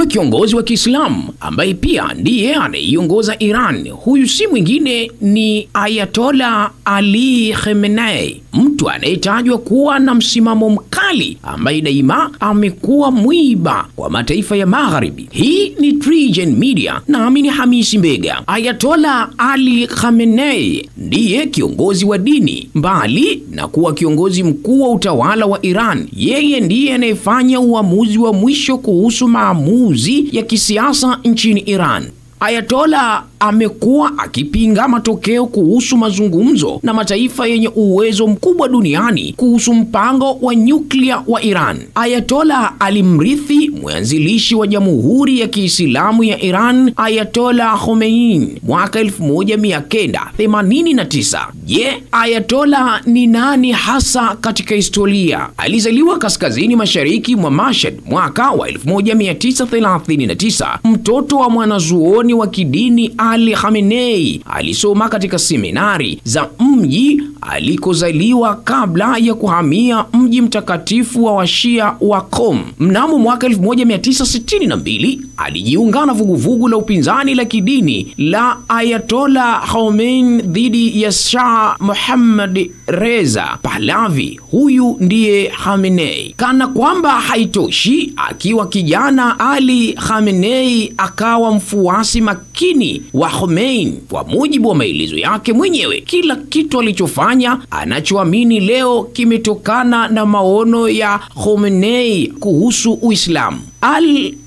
Aliyekuwa kiongozi wa Kiislamu ambaye pia ndiye anayeiongoza Iran, huyu si mwingine ni Ayatollah Ali Khamenei, mtu anayetajwa kuwa na msimamo mkali ambaye daima amekuwa mwiba kwa mataifa ya Magharibi. Hii ni TriGen Media na mimi ni Hamisi Mbega. Ayatollah Ali Khamenei ndiye kiongozi wa dini. Mbali na kuwa kiongozi mkuu wa utawala wa Iran, yeye ndiye anayefanya uamuzi wa mwisho kuhusu maamuzi ya kisiasa nchini Iran. Ayatollah amekuwa akipinga matokeo kuhusu mazungumzo na mataifa yenye uwezo mkubwa duniani kuhusu mpango wa nyuklia wa Iran. Ayatollah alimrithi mwanzilishi wa Jamhuri ya Kiislamu ya Iran, Ayatollah Khomeini, mwaka 1989. Je, Ayatollah ni nani hasa katika historia? Alizaliwa kaskazini mashariki mwa Mashhad mwaka wa 1939. Mtoto wa mwanazuoni wa kidini Ali Khamenei alisoma katika seminari za mji alikozaliwa kabla ya kuhamia mji mtakatifu wa Washia wa Qom. Mnamo mwaka 1962 alijiunga na vuguvugu la upinzani la kidini la Ayatollah Khomeini dhidi ya Shah Mohammad Reza Pahlavi. Huyu ndiye Khamenei. Kana kwamba haitoshi, akiwa kijana Ali Khamenei akawa mfuasi makini wa Khomeini. Kwa mujibu wa maelezo yake mwenyewe, kila kitu alichofanya anachoamini leo kimetokana na maono ya Khomeini kuhusu Uislamu.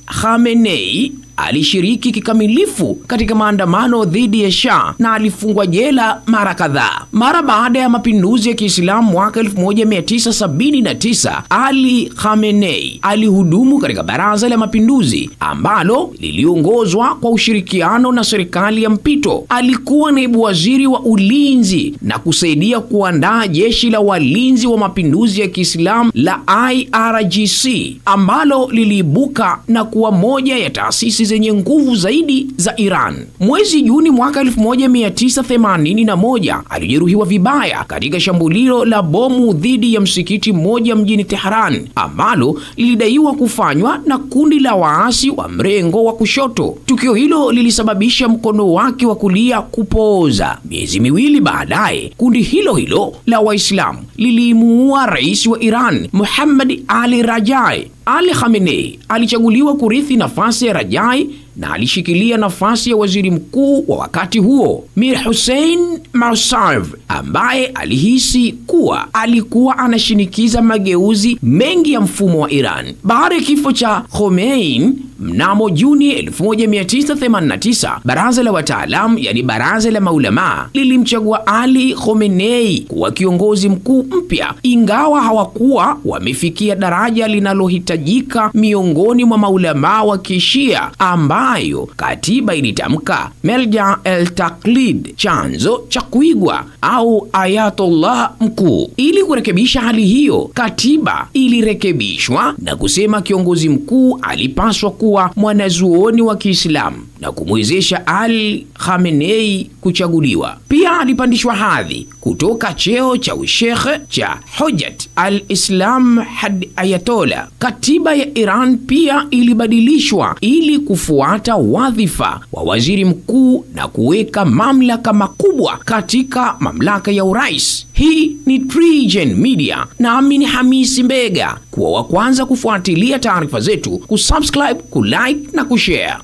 Khamenei alishiriki kikamilifu katika maandamano dhidi ya Shah na alifungwa jela mara kadhaa. Mara baada ya mapinduzi ya Kiislamu mwaka 1979, Ali Khamenei alihudumu katika Baraza la Mapinduzi ambalo liliongozwa kwa ushirikiano na serikali ya mpito. Alikuwa naibu waziri wa ulinzi na kusaidia kuandaa jeshi la walinzi wa mapinduzi ya Kiislamu la IRGC ambalo liliibuka na kuwa moja ya taasisi zenye nguvu zaidi za Iran. Mwezi Juni mwaka 1981 alijeruhiwa vibaya katika shambulio la bomu dhidi ya msikiti mmoja mjini Tehran ambalo lilidaiwa kufanywa na kundi la waasi wa mrengo wa kushoto. Tukio hilo lilisababisha mkono wake wa kulia kupooza. Miezi miwili baadaye, kundi hilo la Waislamu lilimuua rais wa Iran, Muhammad Ali Rajai. Ali Khamenei alichaguliwa kurithi nafasi ya Rajai na alishikilia nafasi ya waziri mkuu wa wakati huo, Mir Hussein Mousavi, ambaye alihisi kuwa alikuwa anashinikiza mageuzi mengi ya mfumo wa Iran. Baada ya kifo cha Khomeini mnamo Juni 1989, baraza la wataalamu, yani baraza la maulama, lilimchagua Ali Khamenei kuwa kiongozi mkuu mpya, ingawa hawakuwa wamefikia daraja linalohitajika miongoni mwa maulama wa Kishia ambayo katiba ilitamka Melja el-Taklid, chanzo cha kuigwa, au Ayatollah mkuu. Ili kurekebisha hali hiyo, katiba ilirekebishwa na kusema kiongozi mkuu alipaswa kuwa mwanazuoni wa Kiislamu na kumwezesha Ali Khamenei kuchaguliwa. Pia alipandishwa hadhi kutoka cheo cha ushekhe cha Hujjat al-Islam hadi Ayatollah. Katiba ya Iran pia ilibadilishwa ili kufuata wadhifa wa waziri mkuu na kuweka mamlaka makubwa katika mamlaka ya urais. Hii ni TriGen Media na mimi ni Hamisi Mbega. Kuwa wa kwanza kufuatilia taarifa zetu, kusubscribe, kulike na kushare.